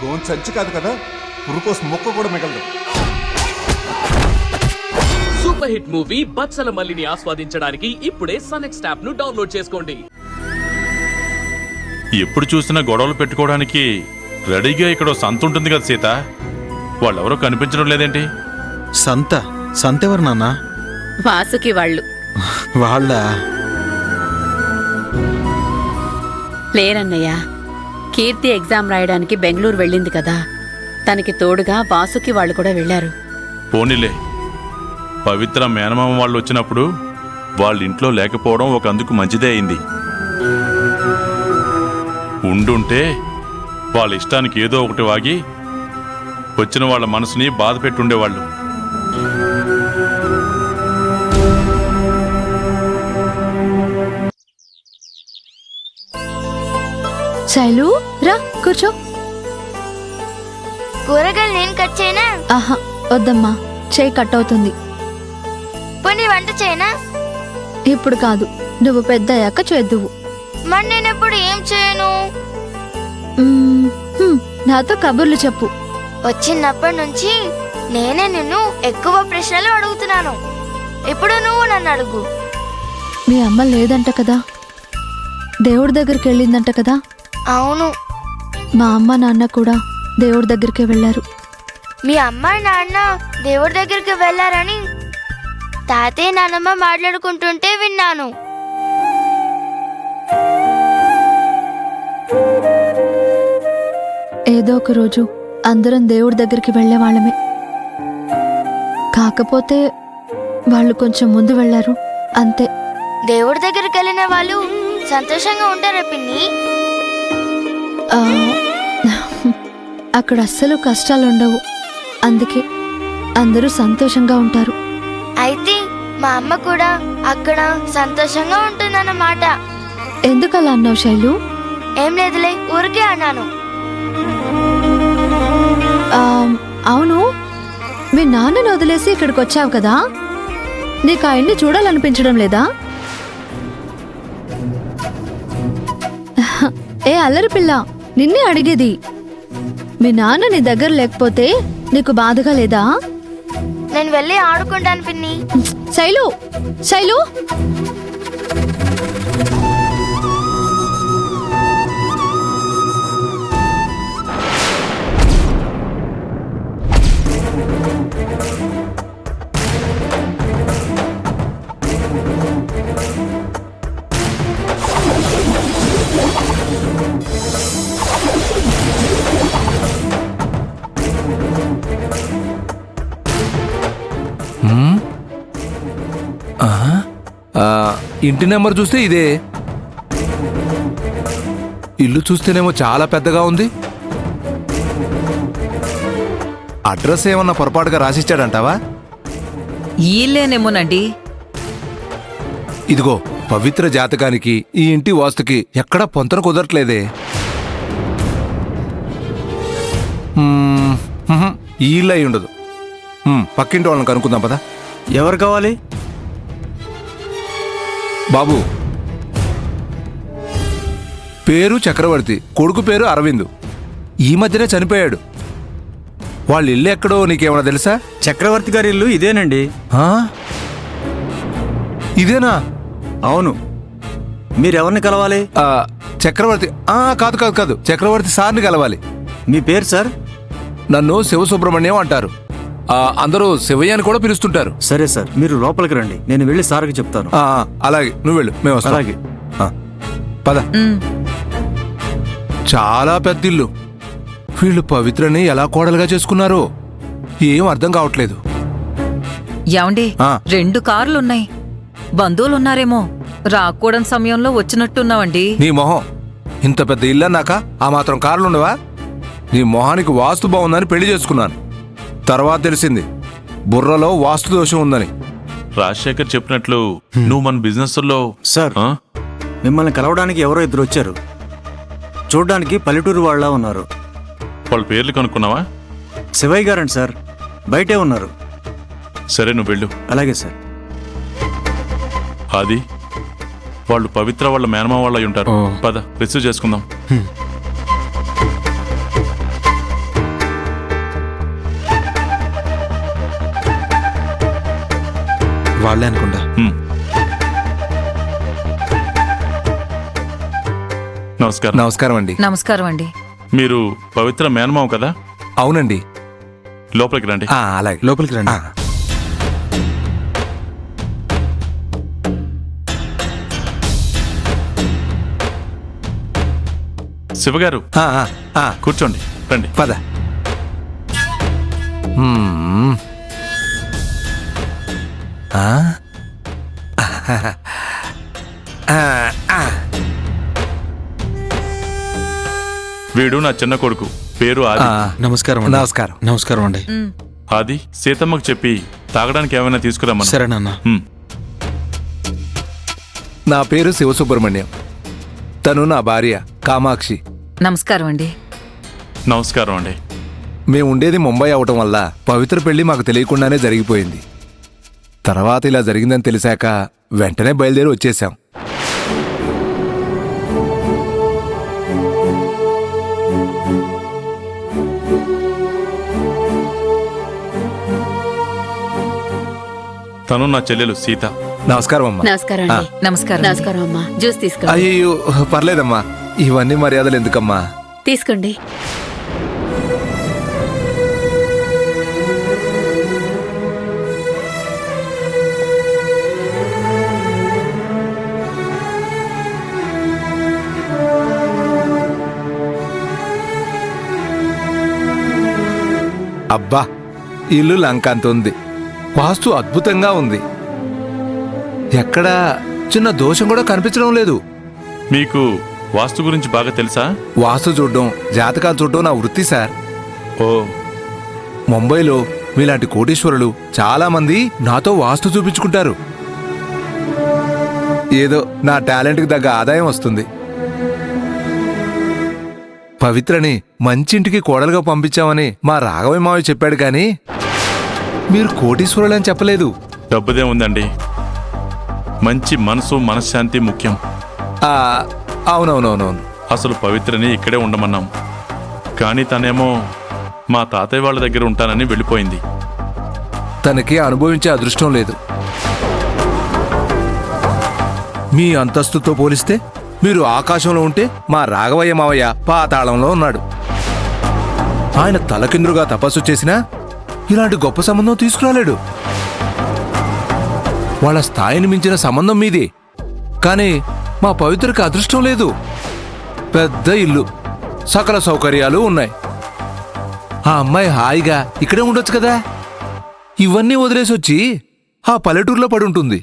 Gonna చచ్చి కాదు కదా, పురుకోస్ మొక్క కూడా మిగలదు. సూపర్ హిట్ మూవీ బత్సల మల్లిని ఆస్వాదించడానికి ఇప్పుడే సనెక్స్ట్ యాప్ ను డౌన్లోడ్ చేసుకోండి. ఎప్పుడు చూసినా గొడవలు పెట్టుకోవడానికి రెడీగా ఇక్కడ సంత ఉంటుంది కదా సీత, వాళ్ళెవరో కనిపించడం లేదేంటి? సంత ఎవరు నాన్న? వాసుకి వాళ్ళు. వాళ్ళ లేరన్నయ్య, కీర్తి ఎగ్జామ్ రాయడానికి బెంగళూరు వెళ్ళింది కదా, తనకి తోడుగా వాసుకి వాళ్ళు కూడా వెళ్లారు. పోనీలే, పవిత్ర మేనమామ వాళ్ళు వచ్చినప్పుడు వాళ్ళ ఇంట్లో లేకపోవడం ఒక అందుకు మంచిదే అయింది. ఉండుంటే వాళ్ళ ఇష్టానికి ఏదో ఒకటి వాగి వచ్చిన వాళ్ళ మనసుని బాధ పెట్టుండేవాళ్ళు. శైలు రా కూర్చో. కూరగాయలు నేను కట్ చేయనా? ఆహా వద్దమ్మా, చేయి కట్ అవుతుంది. పోనీ వంట చేయనా? ఇప్పుడు కాదు, నువ్వు పెద్ద అయ్యాక చేద్దువు. మరి నేను ఎప్పుడు ఏం చేయను? నాతో కబుర్లు చెప్పు. వచ్చినప్పటి నుంచి నేనే నిన్ను ఎక్కువ ప్రశ్నలు అడుగుతున్నాను, ఇప్పుడు నువ్వు నన్ను అడుగు. మీ అమ్మ లేదంట కదా, దేవుడి దగ్గరికి వెళ్ళిందంట కదా? అవును, మా అమ్మ నాన్న కూడా దేవుడి దగ్గరికి వెళ్ళారు. మీ అమ్మ నాన్న దేవుడి దగ్గరికి వెళ్ళారని తాతయ్య నాన్నమ్మ మాట్లాడుకుంటుంటే విన్నాను. ఏదో ఒక రోజు అందరం దేవుడి దగ్గరికి వెళ్ళేవాళ్ళమే. కాకపోతే వాళ్ళు కొంచెం ముందు వెళ్ళారు అంతే. దేవుడి దగ్గరికి వెళ్ళిన వాళ్ళు సంతోషంగా ఉంటారా పిన్ని? ఆ, అక్కడ అస్సలు కష్టాలుండవు, అందుకే అందరూ సంతోషంగా ఉంటారు. అయితే మా అమ్మ కూడా అక్కడ సంతోషంగా ఉంటుందన్నమాట. ఎందుకలా అన్నావు శైలు? ఏం లేదులే, ఊరికే అన్నాను. అవును, మీ నాన్నని వదిలేసి ఇక్కడికి వచ్చావు కదా, నీకు ఆయన్ని చూడాలనిపించడం లేదా? ఏ అల్లరి పిల్ల, నిన్నే అడిగేది. మీ నాన్న నీ దగ్గర లేకపోతే నీకు బాధగా లేదా? నేను వెళ్ళి ఆడుకుంటాను పిన్ని. శైలు, శైలు! ఇంటి నెంబర్ చూస్తే ఇదే. ఇల్లు చూస్తేనేమో చాలా పెద్దగా ఉంది. అడ్రస్ ఏమన్నా పొరపాటుగా రాసిచ్చాడంటావా? ఈళ్ళేనేమోనండి. ఇదిగో, పవిత్ర జాతకానికి ఈ ఇంటి వాస్తుకి ఎక్కడా పొంతన కుదరట్లేదే. ఈ ఇల్లు అయి ఉండదు. పక్కింటి వాళ్ళని కనుక్కుందాం పదా. ఎవరు కావాలి? బాబు పేరు చక్రవర్తి, కొడుకు పేరు అరవింద్. ఈ మధ్యనే చనిపోయాడు. వాళ్ళ ఇల్లు ఎక్కడో నీకేమన్నా తెలుసా? చక్రవర్తి గారి ఇల్లు ఇదేనండి. ఇదేనా? అవును. మీరెవరిని కలవాలి? చక్రవర్తి కాదు కాదు కాదు, చక్రవర్తి సార్ని కలవాలి. మీ పేరు సార్? నన్ను శివసుబ్రహ్మణ్యం అంటారు. అందరూ శివయ్య అని కూడా పిలుస్తుంటారు. సరే సార్, మీరు లోపలికి రండి, నేను వెళ్ళి సార్కి చెప్తాను. అలాగే, నువ్వు వెళ్ళు, మేము వస్తాం. అలాగే. పద. చాలా పెద్ద ఇల్లు. వీళ్ళు పవిత్రని ఎలా కోడలుగా చేసుకున్నారో ఏం అర్థం కావట్లేదు. ఏమండి, 2 కార్లున్నాయి. బంధువులున్నారేమో, రాకూడని సమయంలో వచ్చినట్టున్నావండి. నీ మొహం, ఇంత పెద్ద ఇల్లు అన్నాక ఆ మాత్రం కార్లుండవా? నీ మొహానికి వాస్తు బాగుందని పెళ్లి చేసుకున్నాను. తర్వాత తెలిసింది బుర్రలో వాస్తు దోషం ఉందని. రాజశేఖర్ చెప్పినట్లు నువ్వు మన బిజినెస్ లో సార్, మిమ్మల్ని కలవడానికి ఎవరో ఇద్దరు వచ్చారు. చూడ్డానికి పల్లెటూరు వాళ్ళ ఉన్నారు. వాళ్ళ పేర్లు కనుక్కున్నావా? శివయ్య గారండి సార్, బయటే ఉన్నారు. సరే, నువ్వు వెళ్ళు. అలాగే సార్. అది వాళ్ళు పవిత్ర వాళ్ళ మేనమా వాళ్ళు అయి ఉంటారు. పద, రిసీవ్ చేసుకుందాం. వాళ్ళే అనుకుంటా. నమస్కారం. నమస్కారం అండి. నమస్కారం అండి. మీరు పవిత్ర మేనమావ కదా? అవునండి. లోపలికి రండి. అలాగే లోపలికి రండి. శివగారు కూర్చోండి, రండి. పద. వీడు నా చిన్న కొడుకు, పేరు ఆది. నమస్కారం. నమస్కారం. నమస్కారం అండి. ఆది, సీతమ్మకు చెప్పి తాగడానికి ఏమైనా తీసుకురామన్నా. సరేనన్నా. నా పేరు శివసుబ్రహ్మణ్యం. తను నా భార్య కామాక్షి. నమస్కారం అండి. నమస్కారం అండి. మేము ఉండేది ముంబై అవటం వల్ల పవిత్ర పెళ్లి మాకు తెలియకుండానే జరిగిపోయింది. తర్వాత ఇలా జరిగిందని తెలిసాక వెంటనే బయలుదేరి వచ్చేసాం. తను నా చెల్లెలు సీత. నమస్కారం అమ్మా. నమస్కారం అండి. నమస్కారం. నమస్కారం అమ్మా. జ్యూస్ తీసుకోండి. అయ్యో పర్లేదమ్మా, ఇవన్నీ మర్యాదలు ఎందుకమ్మా. తీసుకోండి. అబ్బా, ఇల్లు లంకంత ఉంది. వాస్తు అద్భుతంగా ఉంది. ఎక్కడా చిన్న దోషం కూడా కనిపించడం లేదు. మీకు వాస్తు గురించి బాగా తెలుసా? వాస్తు చూడడం, జాతకాలు చూడడం నా వృత్తి సార్. ఓ, ముంబైలో మీలాంటి కోటీశ్వరులు చాలా మంది నాతో వాస్తు చూపించుకుంటారు. ఏదో నా టాలెంట్కి తగ్గ ఆదాయం వస్తుంది. పవిత్రని మంచింటికి కోడలుగా పంపించామని మా రాఘవయ్య మావయ్య చెప్పాడు, కానీ మీరు కోటీశ్వరులని చెప్పలేదు. డబ్బుదే ఉందండి, మంచి మనసు మనశ్శాంతి ముఖ్యం. అవునవునవునవును. అసలు పవిత్రని ఇక్కడే ఉండమన్నాం, కానీ తనేమో మా తాతయ్య వాళ్ళ దగ్గర ఉంటానని వెళ్ళిపోయింది. తనకి అనుభవించే అదృష్టం లేదు. మీ అంతస్తుతో పోలిస్తే మీరు ఆకాశంలో ఉంటే, మా రాఘవయ్య మావయ్య పాతాళంలో ఉన్నాడు. ఆయన తలకిందులుగా తపస్సు చేసినా ఇలాంటి గొప్ప సంబంధం తీసుకురాలేడు. వాళ్ళ స్థాయిని మించిన సంబంధం మీది, కానీ మా పవిత్రకి అదృష్టం లేదు. పెద్ద ఇల్లు, సకల సౌకర్యాలు ఉన్నాయి. ఆ అమ్మాయి హాయిగా ఇక్కడే ఉండొచ్చు కదా. ఇవన్నీ వదిలేసి వచ్చి ఆ పల్లెటూరులో పడుంటుంది.